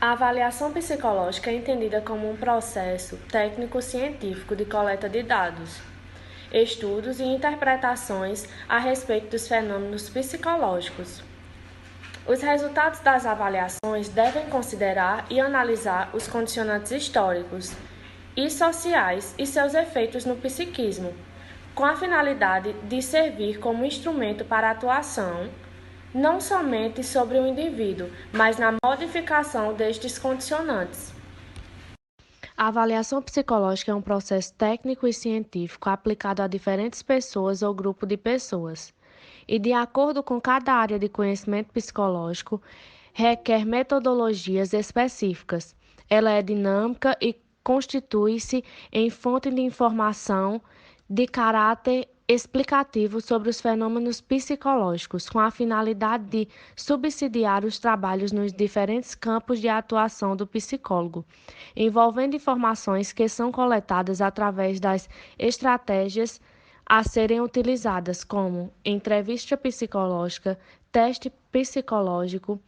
A avaliação psicológica é entendida como um processo técnico-científico de coleta de dados, estudos e interpretações a respeito dos fenômenos psicológicos. Os resultados das avaliações devem considerar e analisar os condicionantes históricos e sociais e seus efeitos no psiquismo, com a finalidade de servir como instrumento para a atuação não somente sobre o indivíduo, mas na modificação destes condicionantes. A avaliação psicológica é um processo técnico e científico aplicado a diferentes pessoas ou grupo de pessoas, e, de acordo com cada área de conhecimento psicológico, requer metodologias específicas. Ela é dinâmica e constitui-se em fonte de informação de caráter explicativo sobre os fenômenos psicológicos, com a finalidade de subsidiar os trabalhos nos diferentes campos de atuação do psicólogo, envolvendo informações que são coletadas através das estratégias a serem utilizadas, como entrevista psicológica, teste psicológico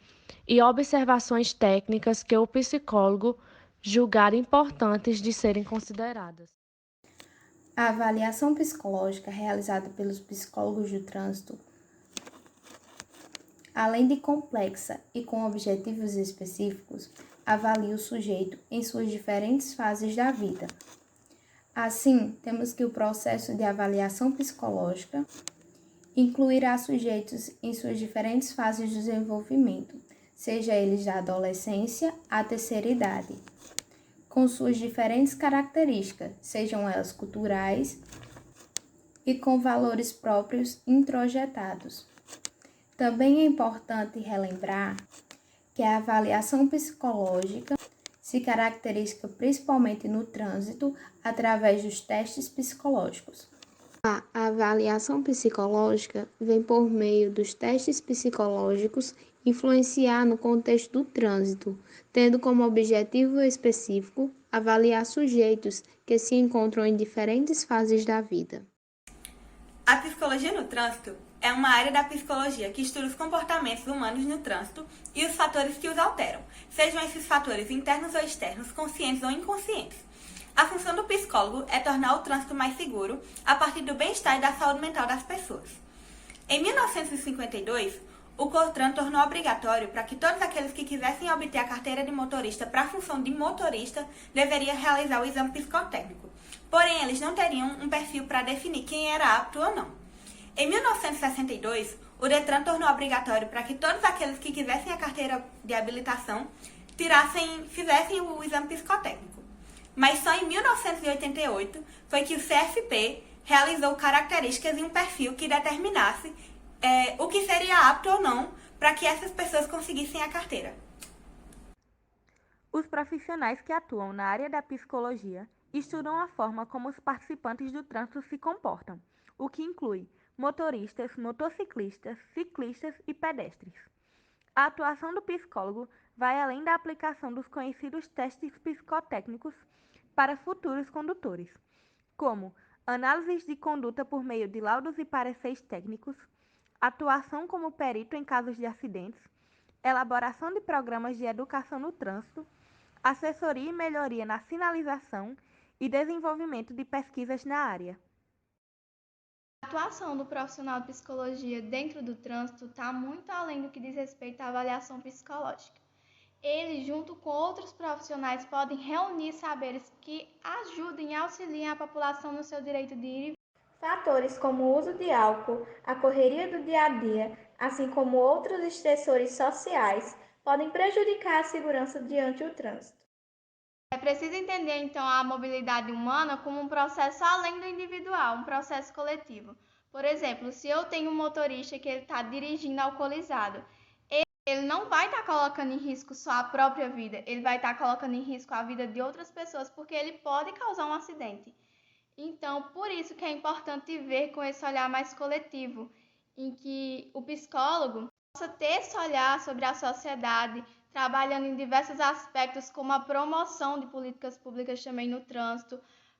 e observações técnicas que o psicólogo julgar importantes de serem consideradas. A avaliação psicológica realizada pelos psicólogos do trânsito, além de complexa e com objetivos específicos, avalia o sujeito em suas diferentes fases da vida. Assim, temos que o processo de avaliação psicológica incluirá sujeitos em suas diferentes fases de desenvolvimento, seja eles da adolescência à terceira idade, com suas diferentes características, sejam elas culturais e com valores próprios introjetados. Também é importante relembrar que a avaliação psicológica se caracteriza principalmente no trânsito através dos testes psicológicos. A avaliação psicológica vem por meio dos testes psicológicos influenciar no contexto do trânsito, tendo como objetivo específico avaliar sujeitos que se encontram em diferentes fases da vida. A psicologia no trânsito é uma área da psicologia que estuda os comportamentos humanos no trânsito e os fatores que os alteram, sejam esses fatores internos ou externos, conscientes ou inconscientes. A função do psicólogo é tornar o trânsito mais seguro a partir do bem-estar e da saúde mental das pessoas. Em 1952, o COTRAN tornou obrigatório para que todos aqueles que quisessem obter a carteira de motorista para a função de motorista deveriam realizar o exame psicotécnico. Porém, eles não teriam um perfil para definir quem era apto ou não. Em 1962, o DETRAN tornou obrigatório para que todos aqueles que quisessem a carteira de habilitação fizessem o exame psicotécnico. Mas só em 1988 foi que o CFP realizou características e um perfil que determinasse o que seria apto ou não para que essas pessoas conseguissem a carteira. Os profissionais que atuam na área da psicologia estudam a forma como os participantes do trânsito se comportam, o que inclui motoristas, motociclistas, ciclistas e pedestres. A atuação do psicólogo vai além da aplicação dos conhecidos testes psicotécnicos para futuros condutores, como análises de conduta por meio de laudos e pareceres técnicos, atuação como perito em casos de acidentes, elaboração de programas de educação no trânsito, assessoria e melhoria na sinalização e desenvolvimento de pesquisas na área. A atuação do profissional de psicologia dentro do trânsito está muito além do que diz respeito à avaliação psicológica. Ele, junto com outros profissionais, podem reunir saberes que ajudem e auxiliem a população no seu direito de ir e vir. Fatores como o uso de álcool, a correria do dia a dia, assim como outros estressores sociais, podem prejudicar a segurança diante do trânsito. É preciso entender, então, a mobilidade humana como um processo além do individual, um processo coletivo. Por exemplo, se eu tenho um motorista que ele está dirigindo alcoolizado, ele não vai estar colocando em risco só a própria vida, ele vai estar colocando em risco a vida de outras pessoas, porque ele pode causar um acidente. Então, por isso que é importante ver com esse olhar mais coletivo, em que o psicólogo possa ter esse olhar sobre a sociedade, trabalhando em diversos aspectos, como a promoção de políticas públicas também no trânsito,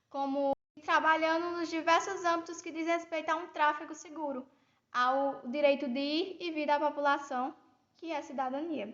como trabalhando nos diversos âmbitos que diz respeito a um tráfego seguro, ao direito de ir e vir da população, que é a cidadania.